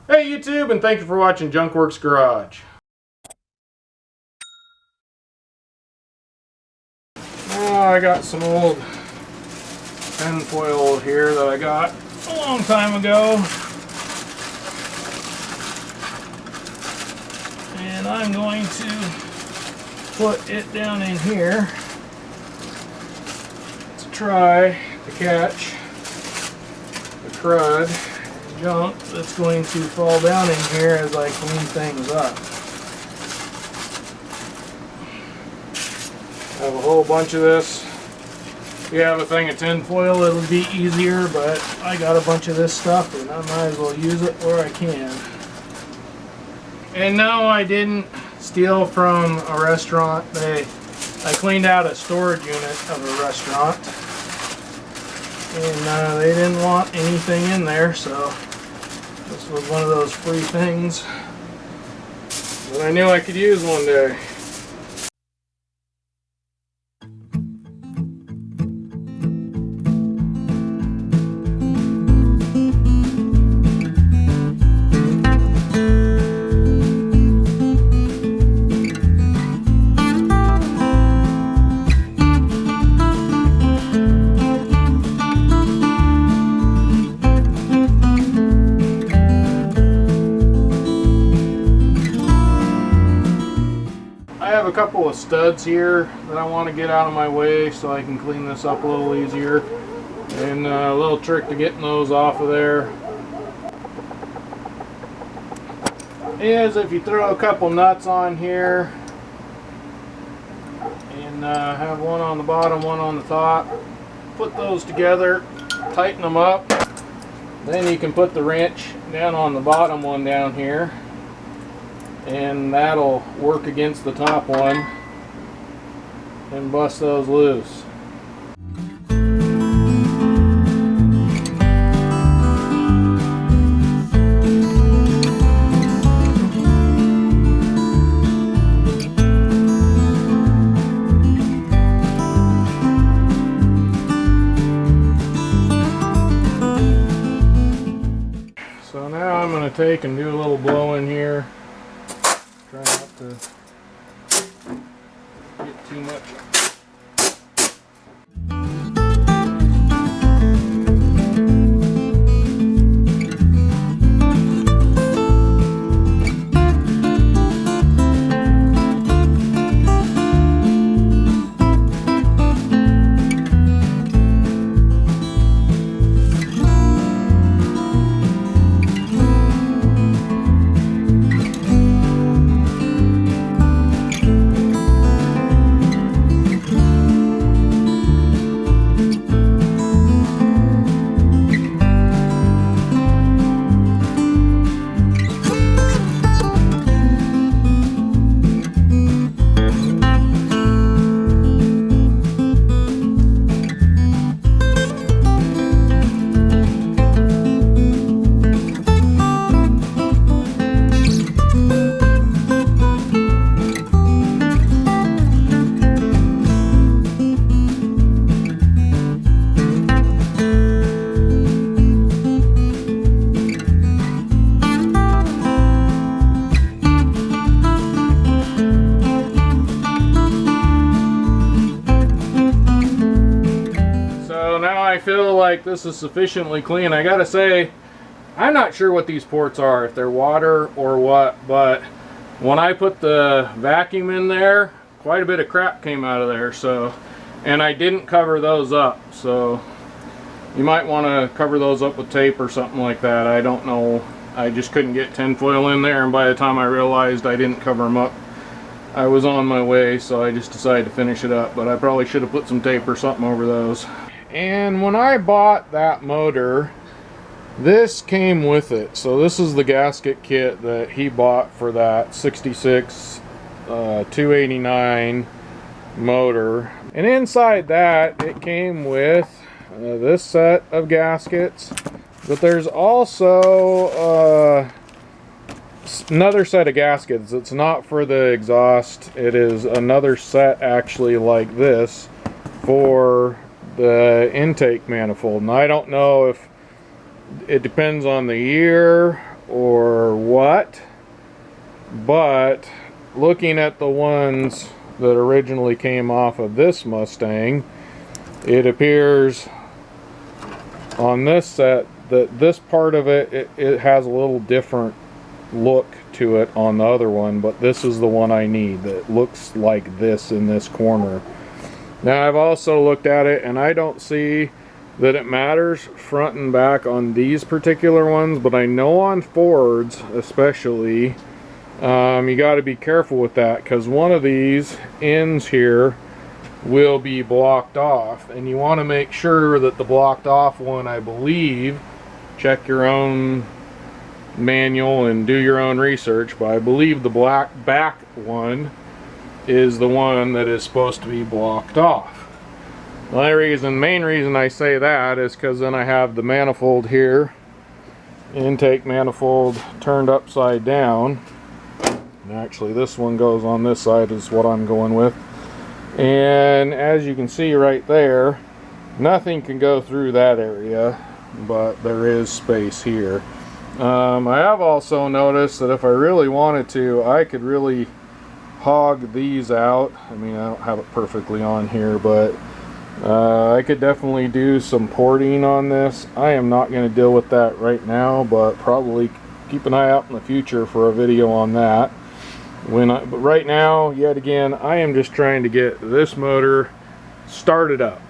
Hey YouTube, and thank you for watching Junkworks Garage. I got some old tinfoil here that I got a long time ago. And I'm going to put it down in here to try to catch the crud and junk that's going to fall down in here as I clean things up. I have a whole bunch of this. If you have a thing of tinfoil, it'll be easier, but I got a bunch of this stuff and I might as well use it where I can. And no, I didn't steal from a restaurant. I cleaned out a storage unit of a restaurant, and they didn't want anything in there, so this was one of those free things that I knew I could use one day. I have a couple of studs here that I want to get out of my way so I can clean this up a little easier, and a little trick to getting those off of there is if you throw a couple nuts on here and have one on the bottom, one on the top, put those together, tighten them up, then you can put the wrench down on the bottom one down here, and that'll work against the top one and bust those loose. So now I'm going to take and do a little blow in here. Try not to get too much. I feel like this is sufficiently clean. I gotta say, I'm not sure what these ports are, if they're water or what, but when I put the vacuum in there, quite a bit of crap came out of there. So, and I didn't cover those up, so you might want to cover those up with tape or something like that. I don't know. I just couldn't get tinfoil in there, and by the time I realized I didn't cover them up, I was on my way, so I just decided to finish it up. But I probably should have put some tape or something over those. And when I bought that motor, this came with it. So this is the gasket kit that he bought for that 66 289 motor. And inside that, it came with this set of gaskets. But there's also another set of gaskets. It's not for the exhaust. It is another set actually like this for the intake manifold. And I don't know if it depends on the year or what, but looking at the ones that originally came off of this Mustang, it appears on this set that this part of it has a little different look to it on the other one, but this is the one I need that looks like this in this corner. Now I've also looked at it and I don't see that it matters front and back on these particular ones, but I know on Fords especially you got to be careful with that, because one of these ends here will be blocked off, and you want to make sure that the blocked off one, I believe, check your own manual and do your own research, but I believe the black back one is the one that is supposed to be blocked off. The main reason I say that is because then I have the manifold here, intake manifold turned upside down. And actually this one goes on this side is what I'm going with. And as you can see right there, nothing can go through that area, but there is space here. I have also noticed that if I really wanted to, I could really hog these out. I mean, I don't have it perfectly on here, but I could definitely do some porting on this. I am not going to deal with that right now, but probably keep an eye out in the future for a video on that. But right now, yet again, I am just trying to get this motor started up.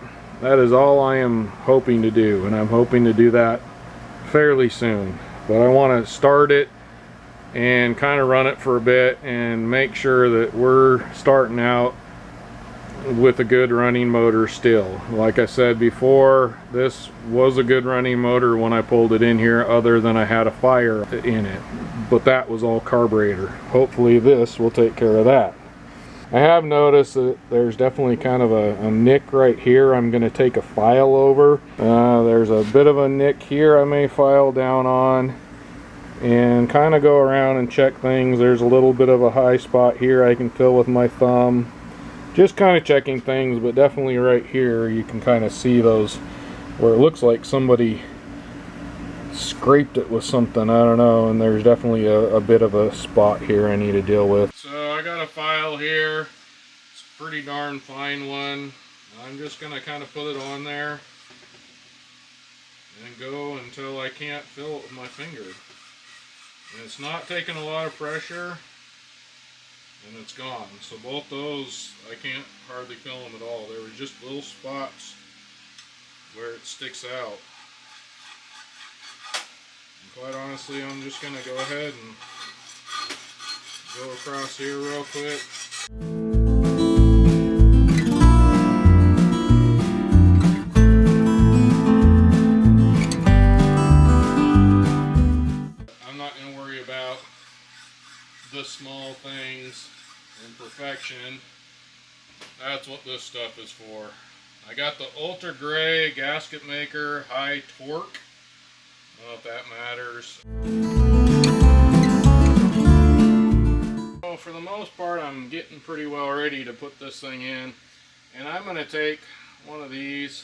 That is all I am hoping to do, and I'm hoping to do that fairly soon. But I want to start it and kind of run it for a bit and make sure that we're starting out with a good running motor still. Like I said before, this was a good running motor when I pulled it in here, other than I had a fire in it, but that was all carburetor. Hopefully this will take care of that. I have noticed that there's definitely kind of a nick right here. I'm going to take a file over. There's a bit of a nick here I may file down on and kind of go around and check things. There's a little bit of a high spot here I can fill with my thumb. Just kind of checking things, but definitely right here you can kind of see those where it looks like somebody scraped it with something, I don't know, and there's definitely a bit of a spot here I need to deal with. So I got a file here. It's a pretty darn fine one. I'm just going to kind of put it on there and go until I can't fill it with my finger. And it's not taking a lot of pressure, and it's gone. So both those, I can't hardly fill them at all. There were just little spots where it sticks out. And quite honestly, I'm just going to go ahead and go across here real quick. I'm not going to worry about the small things and perfection. That's what this stuff is for. I got the Ultra Gray gasket maker high torque. I don't know if that matters. So for the most part, I'm getting pretty well ready to put this thing in, and I'm going to take one of these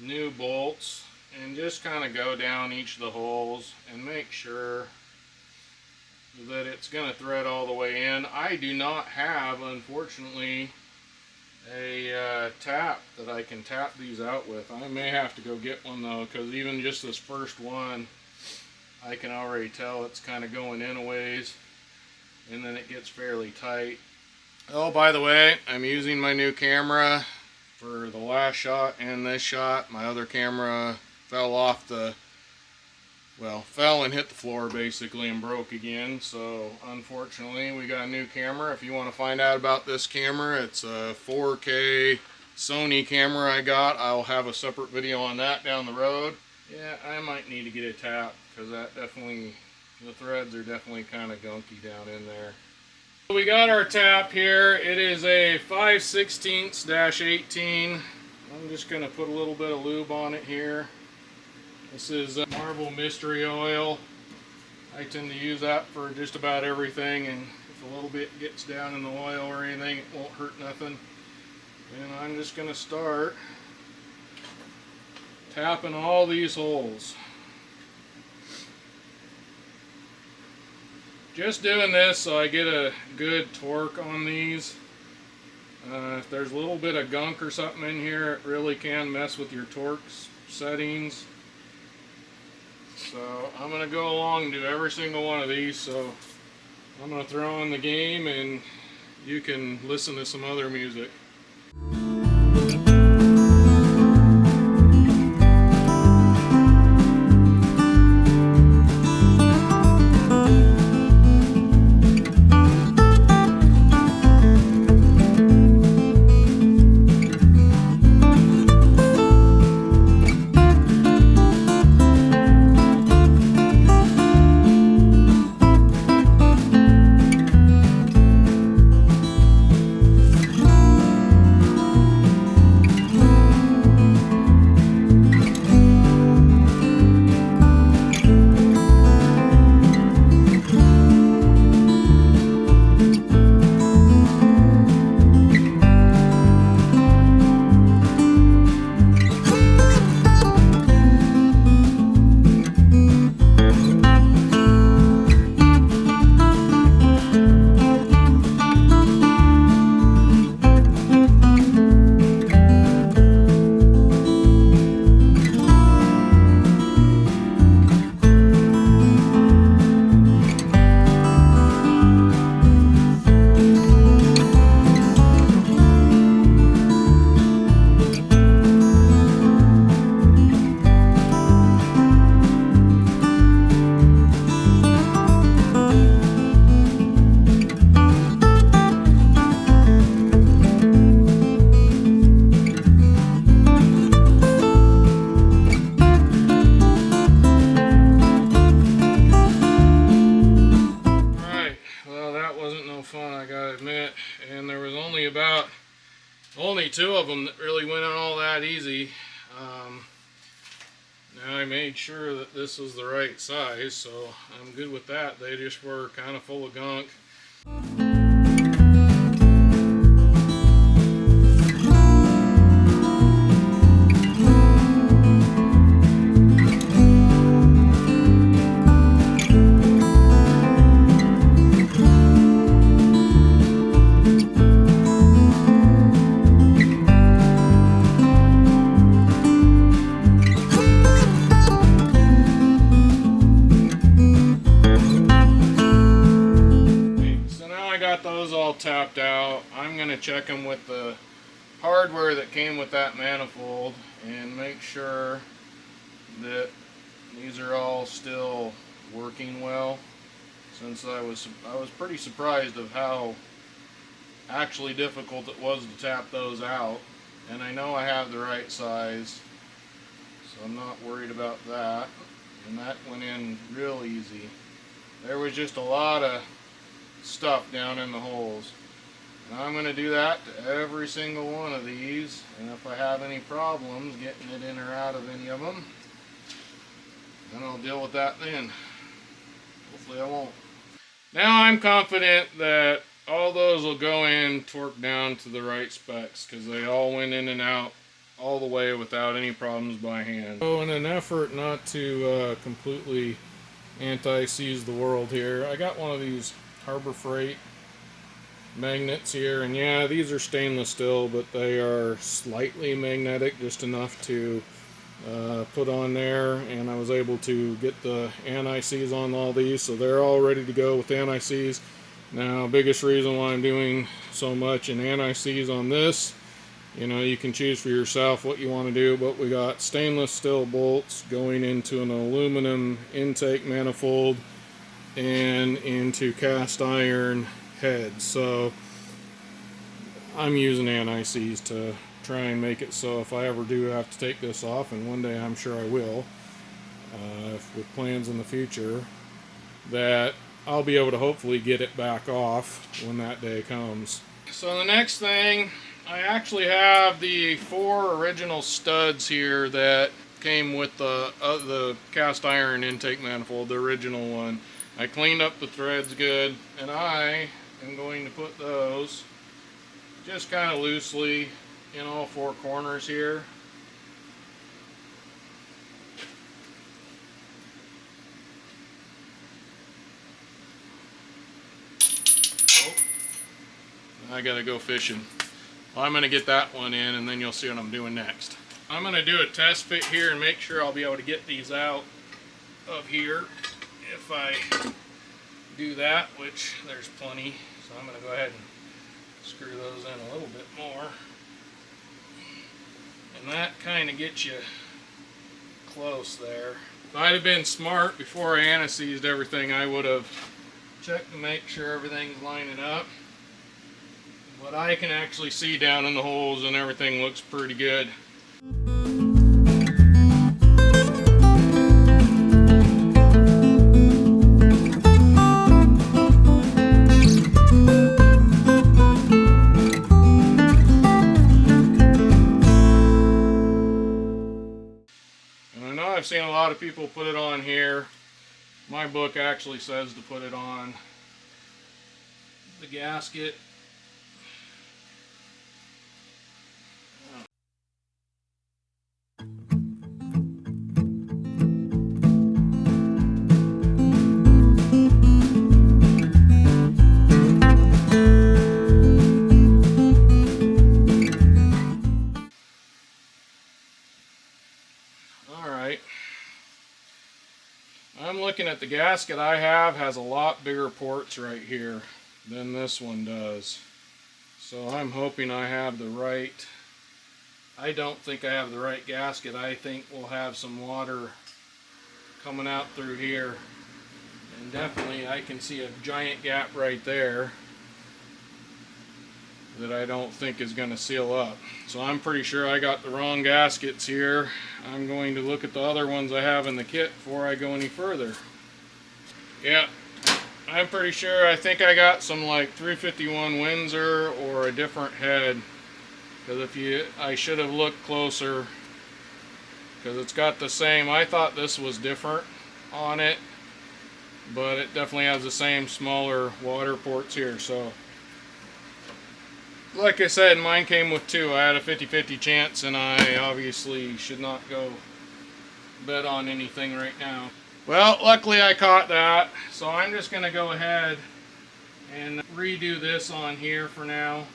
new bolts and just kind of go down each of the holes and make sure that it's going to thread all the way in. I do not have, unfortunately, a tap that I can tap these out with. I may have to go get one though, because even just this first one, I can already tell it's kind of going in a ways, and then it gets fairly tight. Oh, by the way, I'm using my new camera for the last shot and this shot. My other camera fell off the, well, fell and hit the floor basically and broke again. So unfortunately we got a new camera. If you want to find out about this camera, it's a 4K Sony camera I got. I'll have a separate video on that down the road. Yeah, I might need to get a tap, because that definitely, the threads are definitely kind of gunky down in there. So we got our tap here. It is a 5/16-18. I'm just going to put a little bit of lube on it here. This is Marble Mystery Oil. I tend to use that for just about everything, and if a little bit gets down in the oil or anything, it won't hurt nothing. And I'm just going to start tapping all these holes. just doing this so I get a good torque on these. If there's a little bit of gunk or something in here, it really can mess with your torque settings. So I'm going to go along and do every single one of these. So I'm going to throw in the game and you can listen to some other music. Only two of them that really went on all that easy. Now I made sure that this is the right size, so I'm good with that. They just were kind of full of gunk. Those all tapped out. I'm going to check them with the hardware that came with that manifold and make sure that these are all still working well, since I was pretty surprised of how actually difficult it was to tap those out. And I know I have the right size, so I'm not worried about that. And that went in real easy. There was just a lot of stuff down in the holes. And I'm going to do that to every single one of these, and if I have any problems getting it in or out of any of them, then I'll deal with that then. Hopefully I won't. Now I'm confident that all those will go in torqued down to the right specs, because they all went in and out all the way without any problems by hand. So in an effort not to completely anti-seize the world here, I got one of these Harbor Freight magnets here, and yeah, these are stainless steel, but they are slightly magnetic, just enough to put on there, and I was able to get the anti-seize on all these, so they're all ready to go with anti-seize. Now, biggest reason why I'm doing so much in anti-seize on this, you know, you can choose for yourself what you want to do, but we got stainless steel bolts going into an aluminum intake manifold and into cast iron heads. So I'm using anti-seize to try and make it so if I ever do have to take this off, and one day I'm sure I will, with plans in the future, that I'll be able to hopefully get it back off when that day comes. So the next thing, I actually have the 4 original studs here that came with the cast iron intake manifold, the original one. I cleaned up the threads good, and I am going to put those just kind of loosely in all 4 corners here. I gotta go fishing. Well, I'm gonna get that one in and then you'll see what I'm doing next. I'm gonna do a test fit here and make sure I'll be able to get these out of here if I do that, which there's plenty. So I'm gonna go ahead and screw those in a little bit more. And that kind of gets you close there. If I'd have been smart before I anesthesed everything, I would have checked to make sure everything's lining up. But I can actually see down in the holes and everything looks pretty good. And I know I've seen a lot of people put it on here. My book actually says to put it on the gasket. Alright. I'm looking at the gasket I have has a lot bigger ports right here than this one does. So I'm hoping I have the right. I don't think I have the right gasket. I think we'll have some water coming out through here. And definitely I can see a giant gap right there that I don't think is going to seal up. So I'm pretty sure I got the wrong gaskets here. I'm going to look at the other ones I have in the kit before I go any further. Yeah, I'm pretty sure. I think I got some like 351 Windsor or a different head. Because I should have looked closer. Because it's got the same. I thought this was different on it, but it definitely has the same smaller water ports here. So, like I said, mine came with two. I had a 50-50 chance, and I obviously should not go bet on anything right now. Well, luckily I caught that, so I'm just going to go ahead and redo this on here for now.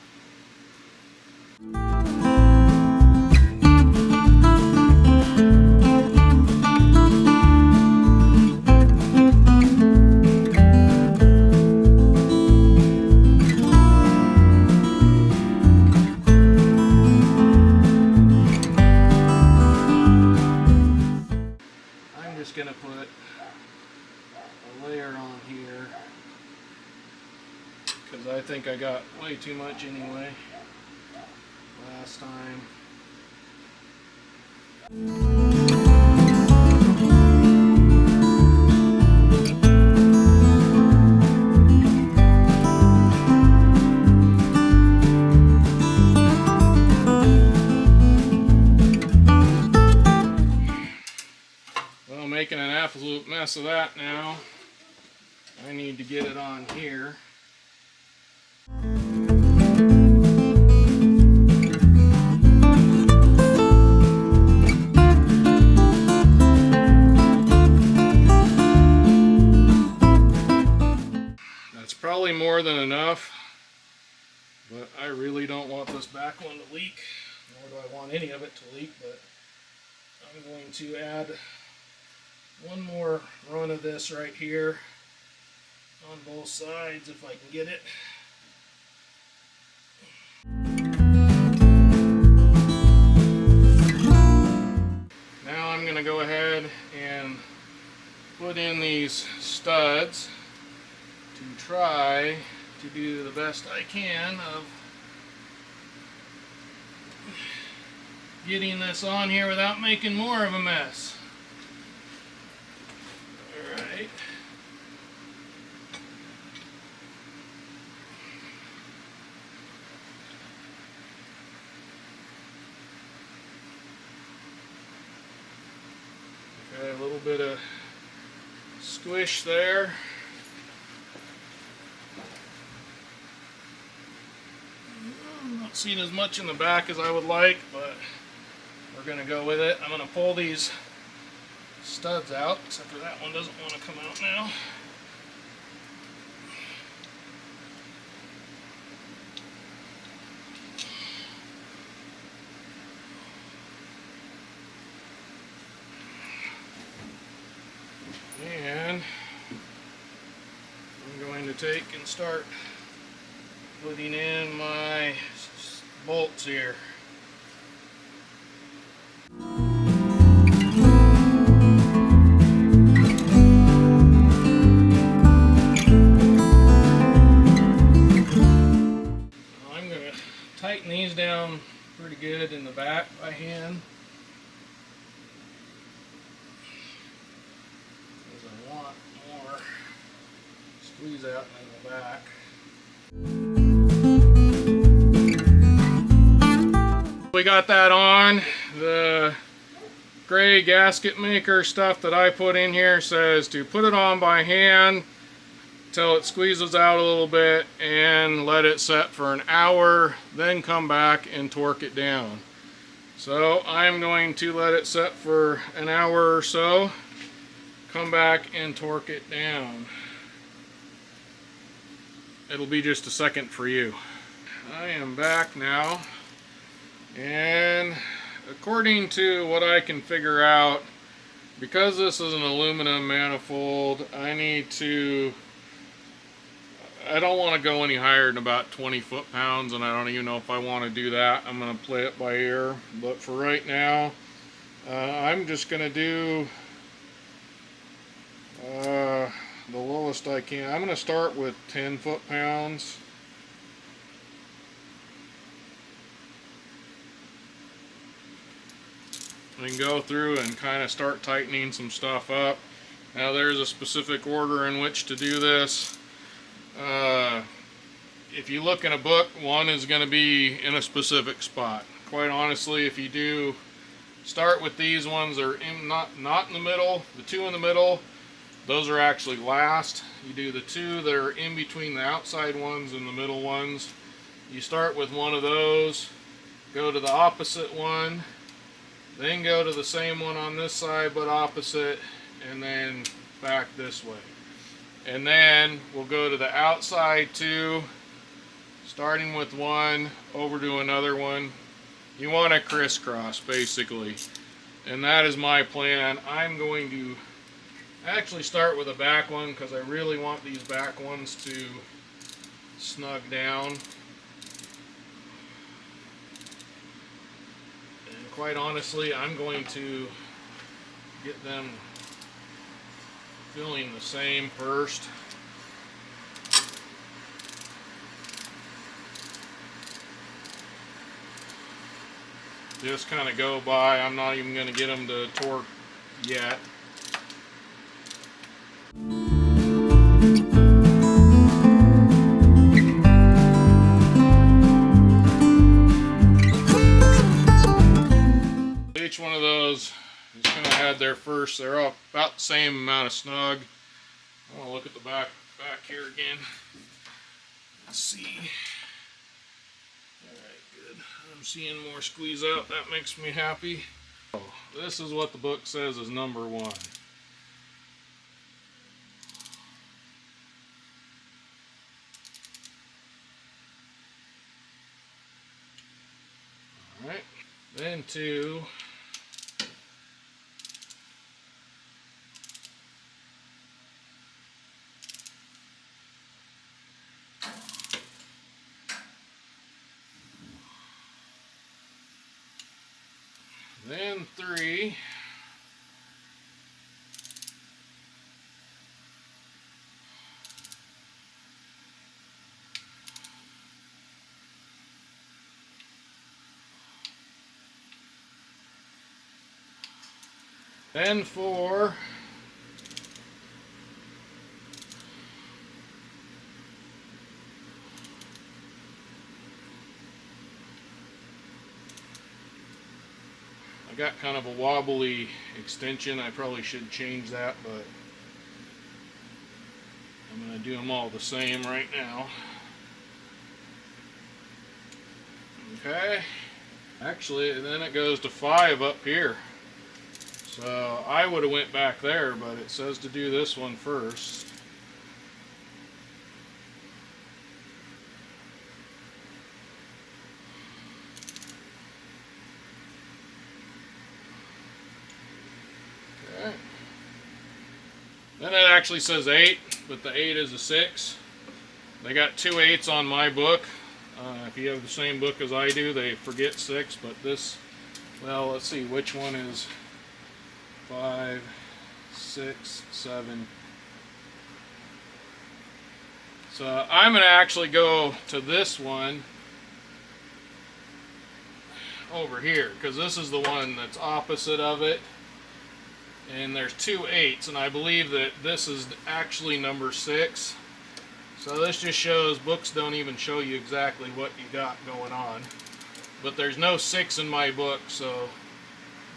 Going to put a layer on here because I think I got way too much anyway last time. Making an absolute mess of that now. I need to get it on here. That's probably more than enough, but I really don't want this back one to leak, nor do I want any of it to leak, but I'm going to add one more run of this right here on both sides if I can get it. Now I'm going to go ahead and put in these studs to try to do the best I can of getting this on here without making more of a mess. Alright. Okay, a little bit of squish there. I'm not seeing as much in the back as I would like, but we're going to go with it. I'm going to pull these studs out, except for that one doesn't want to come out now. to take and start putting in my bolts here. I'm going to tighten these down pretty good in the back by hand. Because I want more squeeze out in the back. We got that on. The gray gasket maker stuff that I put in here says to put it on by hand till it squeezes out a little bit and let it set for an hour, then come back and torque it down. So I'm going to let it set for an hour or so, come back and torque it down. It'll be just a second for you. I am back now, and according to what I can figure out, because this is an aluminum manifold, I don't want to go any higher than about 20 foot-pounds, and I don't even know if I want to do that. I'm going to play it by ear, but for right now, I'm just going to do the lowest I can. I'm going to start with 10 foot-pounds. And go through and kind of start tightening some stuff up. Now there's a specific order in which to do this. If you look in a book, one is going to be in a specific spot. Quite honestly, if you do start with these ones, they're not in the middle. The two in the middle, those are actually last. You do the two that are in between the outside ones and the middle ones. You start with one of those, go to the opposite one, then go to the same one on this side but opposite, and then back this way. And then we'll go to the outside two, starting with one, over to another one. You want to crisscross basically. And that is my plan. I'm going to actually start with a back one because I really want these back ones to snug down. Quite honestly, I'm going to get them feeling the same first. Just kind of go by. I'm not even going to get them to torque yet. Each one of those is going to have their first, they're all about the same amount of snug. I want to look at the back here again. Let's see. Alright, good. I'm seeing more squeeze out. That makes me happy. So, this is what the book says is number one. Alright, then two. Then three. Then four. I got kind of a wobbly extension. I probably should change that, but I'm going to do them all the same right now. Okay. Actually, then it goes to 5 up here. So I would have went back there, but it says to do this one first. Okay. Then it actually says 8, but the 8 is a 6. They got 2/8 on my book. If you have the same book as I do, they forget 6, but this, well, let's see, which one is 5, 6, 7. So I'm going to actually go to this one over here, because this is the one that's opposite of it. And there's 2/8, and I believe that this is actually number 6. So this just shows, books don't even show you exactly what you got going on. But there's no 6 in my book, so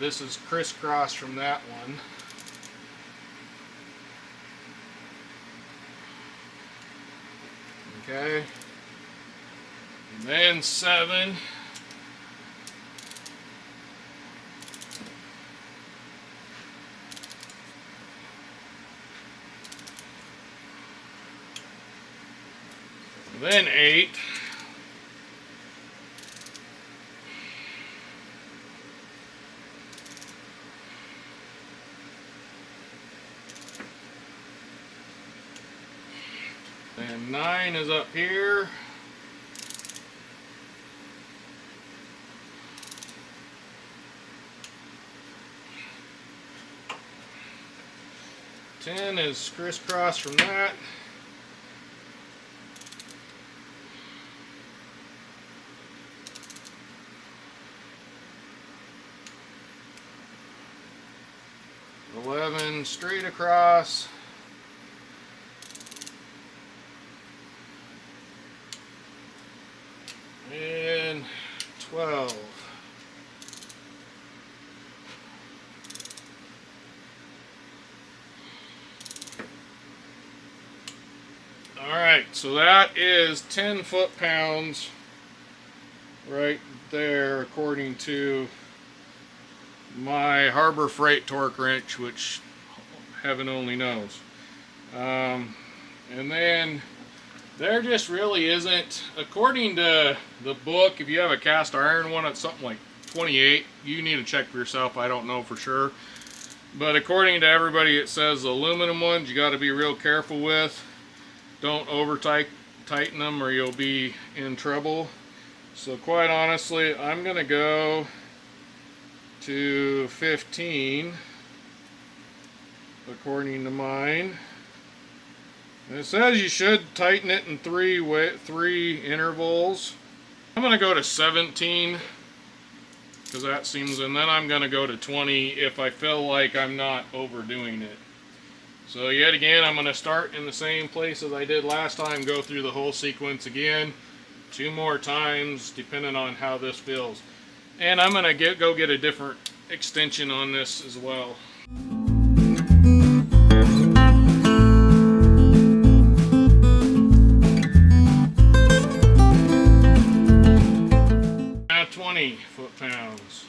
this is crisscross from that one. Okay. And then 7. Then 8. And 9 is up here. Ten is crisscross from that. Straight across. And 12. All right, so that is 10 foot-pounds right there, according to my Harbor Freight torque wrench, which heaven only knows. And then there just really isn't, according to the book, if you have a cast iron one, it's something like 28. You need to check for yourself, I don't know for sure. But according to everybody, it says the aluminum ones you got to be real careful with. Don't over tighten them or you'll be in trouble. So quite honestly, I'm going to go to 15 according to mine. And it says you should tighten it in three intervals. I'm going to go to 17 because that seems, and then I'm going to go to 20 if I feel like I'm not overdoing it. So yet again, I'm going to start in the same place as I did last time, go through the whole sequence again 2 more times depending on how this feels. And I'm going to go get a different extension on this as well. Now 20 foot-pounds.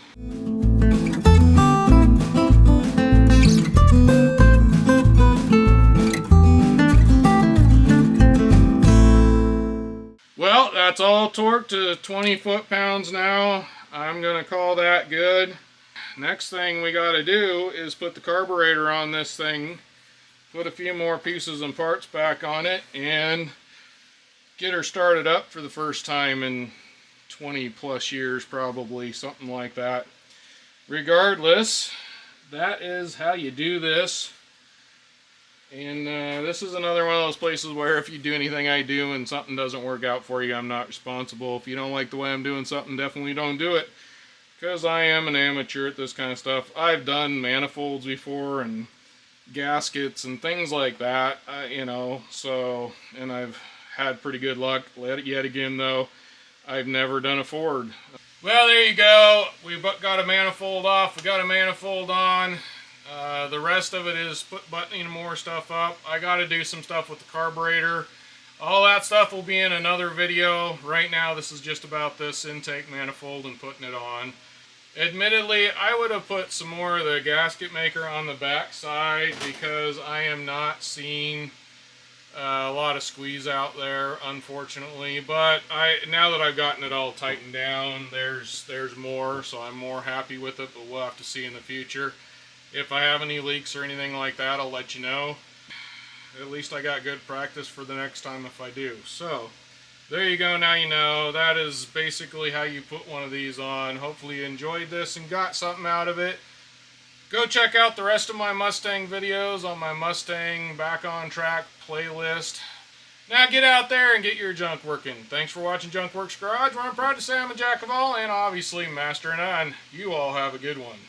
Well, that's all torqued to 20 foot-pounds now. I'm going to call that good. Next thing we got to do is put the carburetor on this thing, put a few more pieces and parts back on it, and get her started up for the first time in 20 plus years, probably, something like that. Regardless, that is how you do this. And this is another one of those places where if you do anything I do and something doesn't work out for you, I'm not responsible. If you don't like the way I'm doing something, definitely don't do it. Because I am an amateur at this kind of stuff. I've done manifolds before and gaskets and things like that, you know, so, and I've had pretty good luck. Yet again, though, I've never done a Ford. Well, there you go. We've got a manifold off. We got a manifold on. The rest of it is buttoning more stuff up. I got to do some stuff with the carburetor. All that stuff will be in another video. Right now, this is just about this intake manifold and putting it on. Admittedly, I would have put some more of the gasket maker on the back side because I am not seeing a lot of squeeze out there, unfortunately. But now that I've gotten it all tightened down, there's more, so I'm more happy with it. But we'll have to see in the future. If I have any leaks or anything like that, I'll let you know. at least I got good practice for the next time if I do. So there you go, now you know. That is basically how you put one of these on. Hopefully you enjoyed this and got something out of it. Go check out the rest of my Mustang videos on my Mustang Back on Track playlist. Now get out there and get your junk working. Thanks for watching Junk Works Garage, where I'm proud to say I'm a jack of all and obviously master of none. You all have a good one.